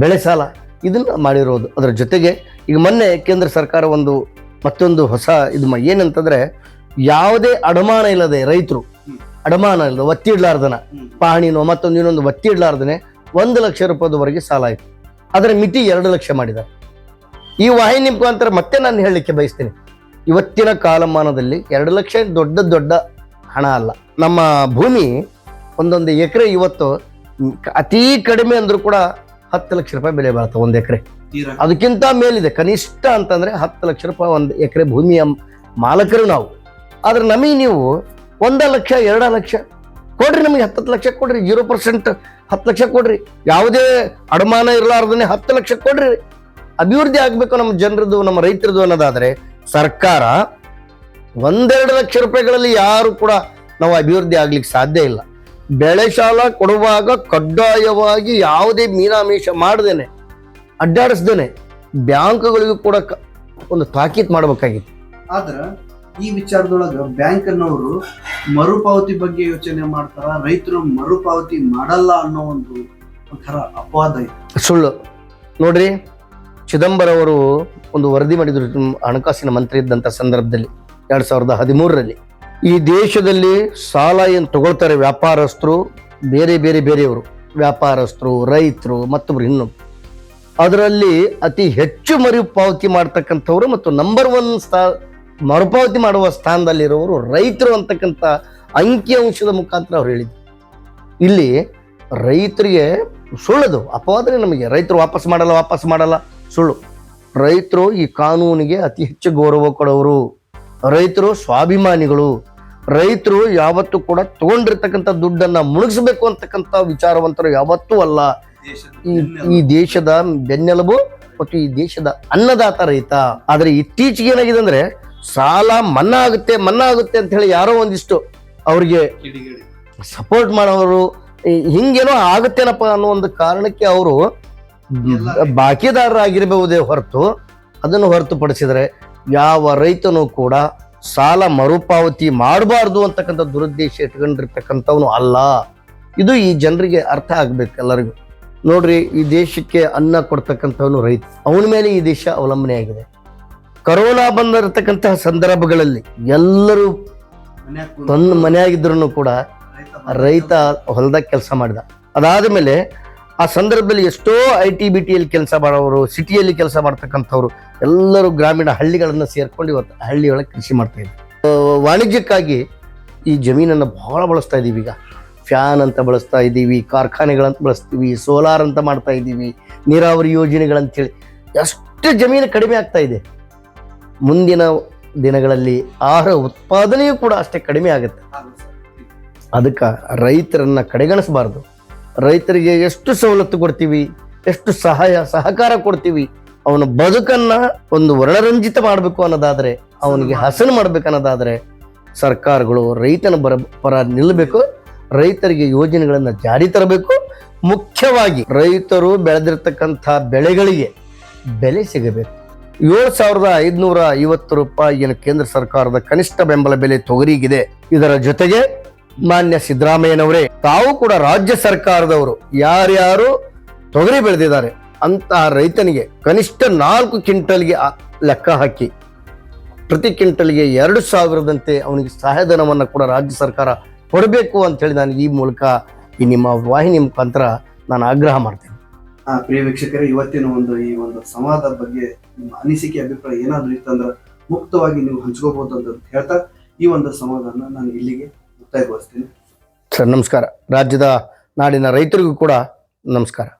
ಬೆಳೆ ಸಾಲ ಇದನ್ನ ಮಾಡಿರೋದು. ಅದರ ಜೊತೆಗೆ ಈಗ ಮೊನ್ನೆ ಕೇಂದ್ರ ಸರ್ಕಾರ ಮತ್ತೊಂದು ಹೊಸ ಇದು ಏನಂತಂದ್ರೆ, ಯಾವುದೇ ಅಡಮಾನ ಇಲ್ಲದೆ ರೈತರು ಅಡಮಾನ ಇಲ್ಲದ ಒತ್ತಿ ಇಡ್ಲಾರ್ದನ ಪಹಣಿನೋ ಮತ್ತೊಂದು ಇನ್ನೊಂದು ಒತ್ತಿ ಇಡ್ಲಾರ್ದನೆ 1 ಲಕ್ಷ ರೂಪಾಯಿವರೆಗೆ ಸಾಲ ಆಯ್ತು. ಅದರ ಮಿತಿ 2 ಲಕ್ಷ ಮಾಡಿದ್ದಾರೆ. ಈ ವಾಹಿನಿ ಮುಖಾಂತರ ಮತ್ತೆ ನಾನು ಹೇಳಲಿಕ್ಕೆ ಬಯಸ್ತೇನೆ, ಇವತ್ತಿನ ಕಾಲಮಾನದಲ್ಲಿ 2 ಲಕ್ಷ ದೊಡ್ಡ ಹಣ ಅಲ್ಲ. ನಮ್ಮ ಭೂಮಿ ಒಂದೊಂದು ಎಕರೆ ಇವತ್ತು ಅತಿ ಕಡಿಮೆ ಅಂದ್ರೂ ಕೂಡ 10 ಲಕ್ಷ ರೂಪಾಯಿ ಬೆಲೆ ಬಾಳ್ತಾವೆ 1 ಎಕರೆ. ಅದಕ್ಕಿಂತ ಮೇಲಿದೆ, ಕನಿಷ್ಠ ಅಂತಂದ್ರೆ 10 ಲಕ್ಷ ರೂಪಾಯಿ 1 ಎಕರೆ ಭೂಮಿಯ ಮಾಲಕರು ನಾವು. ಆದ್ರೆ ನಮಗೆ ನೀವು 1 ಲಕ್ಷ 2 ಲಕ್ಷ ಕೊಡ್ರಿ, ನಮಗೆ 10 ಲಕ್ಷ ಕೊಡ್ರಿ, 0% 10 ಲಕ್ಷ ಕೊಡ್ರಿ, ಯಾವುದೇ ಅಡಮಾನ ಇರಲಾರ್ದನೆ 10 ಲಕ್ಷ ಕೊಡ್ರಿ. ಅಭಿವೃದ್ಧಿ ಆಗ್ಬೇಕು ನಮ್ಮ ಜನರದು, ನಮ್ಮ ರೈತರದು ಅನ್ನೋದಾದ್ರೆ ಸರ್ಕಾರ 1-2 ಲಕ್ಷ ರೂಪಾಯಿಗಳಲ್ಲಿ ಯಾರು ಕೂಡ ನಾವು ಅಭಿವೃದ್ಧಿ ಆಗ್ಲಿಕ್ಕೆ ಸಾಧ್ಯ ಇಲ್ಲ. ಬೆಳೆ ಸಾಲ ಕೊಡುವಾಗ ಕಡ್ಡಾಯವಾಗಿ ಯಾವುದೇ ಮೀನಾಮೇಷ ಮಾಡದೇನೆ, ಅಡ್ಡಾಡಿಸ್ದೇನೆ ಬ್ಯಾಂಕ್ಗಳಿಗೂ ಕೂಡ ಒಂದು ತಾಕೀತ್ ಮಾಡಬೇಕಾಗಿತ್ತು. ಆದ್ರ ಈ ವಿಚಾರದೊಳಗ ಬ್ಯಾಂಕ್ ಅನ್ನೋರು ಮರುಪಾವತಿ ಬಗ್ಗೆ ಯೋಚನೆ ಮಾಡ್ತಾರ, ರೈತರು ಮರುಪಾವತಿ ಮಾಡಲ್ಲ ಅನ್ನೋ ಒಂಥರ ಅಪವಾದ ಇದೆ, ಸುಳ್ಳು. ನೋಡ್ರಿ, ಚಿದಂಬರ ಅವರು ಒಂದು ವರದಿ ಮಾಡಿದ್ರು ಹಣಕಾಸಿನ ಮಂತ್ರಿ ಇದ್ದಂಥ ಸಂದರ್ಭದಲ್ಲಿ 2013ರಲ್ಲಿ. ಈ ದೇಶದಲ್ಲಿ ಸಾಲ ಏನು ತಗೊಳ್ತಾರೆ ವ್ಯಾಪಾರಸ್ಥರು, ಬೇರೆಯವರು ವ್ಯಾಪಾರಸ್ಥರು, ರೈತರು ಮತ್ತೊಬ್ರು ಇನ್ನೊಬ್ರು, ಅದರಲ್ಲಿ ಅತಿ ಹೆಚ್ಚು ಮರುಪಾವತಿ ಮಾಡ್ತಕ್ಕಂಥವ್ರು ಮತ್ತು ನಂಬರ್ 1 ಮರುಪಾವತಿ ಮಾಡುವ ಸ್ಥಾನದಲ್ಲಿರುವವರು ರೈತರು ಅಂತಕ್ಕಂಥ ಅಂಕಿಅಂಶದ ಮುಖಾಂತರ ಅವ್ರು ಹೇಳಿದ್ರು. ಇಲ್ಲಿ ರೈತರಿಗೆ ಸುಳ್ಳದು ಅಪವಾದನೆ. ನಮಗೆ ರೈತರು ವಾಪಸ್ ಮಾಡಲ್ಲ ಸುಳ್ಳು. ರೈತರು ಈ ಕಾನೂನಿಗೆ ಅತಿ ಹೆಚ್ಚು ಗೌರವ ಕೊಡೋರು, ರೈತರು ಸ್ವಾಭಿಮಾನಿಗಳು. ರೈತರು ಯಾವತ್ತೂ ಕೂಡ ತಗೊಂಡಿರ್ತಕ್ಕಂಥ ದುಡ್ಡನ್ನ ಮುಳುಗಿಸ್ಬೇಕು ಅಂತಕ್ಕಂಥ ವಿಚಾರವಂತರು ಯಾವತ್ತೂ ಅಲ್ಲ. ಈ ದೇಶದ ಬೆನ್ನೆಲುಬು ಮತ್ತು ಈ ದೇಶದ ಅನ್ನದಾತ ರೈತ. ಆದ್ರೆ ಇತ್ತೀಚೆಗೆ ಏನಾಗಿದೆ ಅಂದ್ರೆ, ಸಾಲ ಮನ್ನಾ ಆಗುತ್ತೆ ಅಂತ ಹೇಳಿ ಯಾರೋ ಒಂದಿಷ್ಟು ಅವ್ರಿಗೆ ಸಪೋರ್ಟ್ ಮಾಡೋರು ಹಿಂಗೇನೋ ಆಗುತ್ತೇನಪ್ಪ ಅನ್ನೋ ಒಂದು ಕಾರಣಕ್ಕೆ ಅವರು ಬಾಕಿದಾರರಾಗಿರಬಹುದೇ ಹೊರತು ಅದನ್ನು ಹೊರತುಪಡಿಸಿದರೆ ಯಾವ ರೈತನು ಕೂಡ ಸಾಲ ಮರುಪಾವತಿ ಮಾಡಬಾರ್ದು ಅಂತಕ್ಕಂಥ ದುರುದ್ದೇಶ ಇಟ್ಕೊಂಡಿರ್ತಕ್ಕಂಥವನು ಅಲ್ಲ. ಇದು ಈ ಜನರಿಗೆ ಅರ್ಥ ಆಗ್ಬೇಕು ಎಲ್ಲರಿಗೂ. ನೋಡ್ರಿ, ಈ ದೇಶಕ್ಕೆ ಅನ್ನ ಕೊಡ್ತಕ್ಕಂಥವನು ರೈತ, ಅವನ ಮೇಲೆ ಈ ದೇಶ ಅವಲಂಬನೆ ಆಗಿದೆ. ಕರೋನಾ ಬಂದಿರತಕ್ಕಂತಹ ಸಂದರ್ಭಗಳಲ್ಲಿ ಎಲ್ಲರೂ ತನ್ನ ಮನೆಯಾಗಿದ್ರು ಕೂಡ ರೈತ ಹೊಲದಾಗ ಕೆಲಸ ಮಾಡಿದ. ಅದಾದ ಮೇಲೆ ಆ ಸಂದರ್ಭದಲ್ಲಿ ಎಷ್ಟೋ ITBTಯಲ್ಲಿ ಕೆಲಸ ಮಾಡೋರು, ಸಿಟಿಯಲ್ಲಿ ಕೆಲಸ ಮಾಡ್ತಕ್ಕಂಥವ್ರು ಎಲ್ಲರೂ ಗ್ರಾಮೀಣ ಹಳ್ಳಿಗಳನ್ನ ಸೇರ್ಕೊಂಡು ಇವತ್ತು ಹಳ್ಳಿಯೊಳಗೆ ಕೃಷಿ ಮಾಡ್ತಾ ಇದ್ದಾರೆ. ವಾಣಿಜ್ಯಕ್ಕಾಗಿ ಈ ಜಮೀನನ್ನು ಬಹಳ ಬಳಸ್ತಾ ಇದ್ದೀವಿ. ಈಗ ಫ್ಯಾನ್ ಅಂತ ಬಳಸ್ತಾ ಇದ್ದೀವಿ, ಕಾರ್ಖಾನೆಗಳಂತ ಬಳಸ್ತೀವಿ, ಸೋಲಾರ್ ಅಂತ ಮಾಡ್ತಾ ಇದ್ದೀವಿ, ನೀರಾವರಿ ಯೋಜನೆಗಳಂತೇಳಿ ಎಷ್ಟು ಜಮೀನು ಕಡಿಮೆ ಆಗ್ತಾ ಇದೆ. ಮುಂದಿನ ದಿನಗಳಲ್ಲಿ ಆಹಾರ ಉತ್ಪಾದನೆಯೂ ಕೂಡ ಅಷ್ಟೇ ಕಡಿಮೆ ಆಗುತ್ತೆ. ಅದಕ್ಕೆ ರೈತರನ್ನ ಕಡೆಗಣಿಸಬಾರ್ದು. ರೈತರಿಗೆ ಎಷ್ಟು ಸವಲತ್ತು ಕೊಡ್ತೀವಿ, ಎಷ್ಟು ಸಹಕಾರ ಕೊಡ್ತೀವಿ, ಅವನ ಬದುಕನ್ನ ಒಂದು ವರ್ಣರಂಜಿತ ಮಾಡಬೇಕು ಅನ್ನೋದಾದ್ರೆ, ಅವನಿಗೆ ಹಸನು ಮಾಡ್ಬೇಕು ಅನ್ನೋದಾದ್ರೆ ಸರ್ಕಾರಗಳು ರೈತನ ಪರ ನಿಲ್ಲಬೇಕು, ರೈತರಿಗೆ ಯೋಜನೆಗಳನ್ನ ಜಾರಿ ತರಬೇಕು. ಮುಖ್ಯವಾಗಿ ರೈತರು ಬೆಳೆದಿರ್ತಕ್ಕಂಥ ಬೆಳೆಗಳಿಗೆ ಬೆಲೆ ಸಿಗಬೇಕು. 7,550 ರೂಪಾಯಿ ಏನು ಕೇಂದ್ರ ಸರ್ಕಾರದ ಕನಿಷ್ಠ ಬೆಂಬಲ ಬೆಲೆ ತೊಗರಿಗಿದೆ. ಇದರ ಜೊತೆಗೆ ಮಾನ್ಯ ಸಿದ್ದರಾಮಯ್ಯನವರೇ ತಾವು ಕೂಡ ರಾಜ್ಯ ಸರ್ಕಾರದವರು ಯಾರ್ಯಾರು ತೊಗರಿ ಬೆಳೆದಿದ್ದಾರೆ ಅಂತ ರೈತನಿಗೆ ಕನಿಷ್ಠ 4 ಕ್ವಿಂಟಲ್ಗೆ ಲೆಕ್ಕ ಹಾಕಿ ಪ್ರತಿ ಕ್ವಿಂಟಲ್ಗೆ 2,000ದಂತೆ ಅವನಿಗೆ ಸಹಾಯಧನವನ್ನು ಕೂಡ ರಾಜ್ಯ ಸರ್ಕಾರ ಕೊಡಬೇಕು ಅಂತ ಹೇಳಿ ನಾನು ಈ ಮೂಲಕ ಈ ನಿಮ್ಮ ವಾಹಿನಿ ಮುಖಾಂತರ ನಾನು ಆಗ್ರಹ ಮಾಡ್ತೇನೆ. ಪ್ರಿಯ ವೀಕ್ಷಕರೇ, ಇವತ್ತಿನ ಈ ಒಂದು ಸಂವಾದ ಬಗ್ಗೆ ನಿಮ್ಮ ಅನಿಸಿಕೆ ಅಭಿಪ್ರಾಯ ಏನಾದರೂ ಇತ್ತಂದ್ರೆ ಮುಕ್ತವಾಗಿ ನೀವು ಹಂಚ್ಕೋಬಹುದು ಅಂತ ಹೇಳ್ತಾ ಈ ಒಂದು ಸಂವಾದನ ನಾನು ಇಲ್ಲಿಗೆ ಮುಕ್ತಾಯಗೊಳಿಸ್ತೀನಿ. ಸರ್ ನಮಸ್ಕಾರ. ರಾಜ್ಯದ ನಾಡಿನ ರೈತರಿಗೂ ಕೂಡ ನಮಸ್ಕಾರ.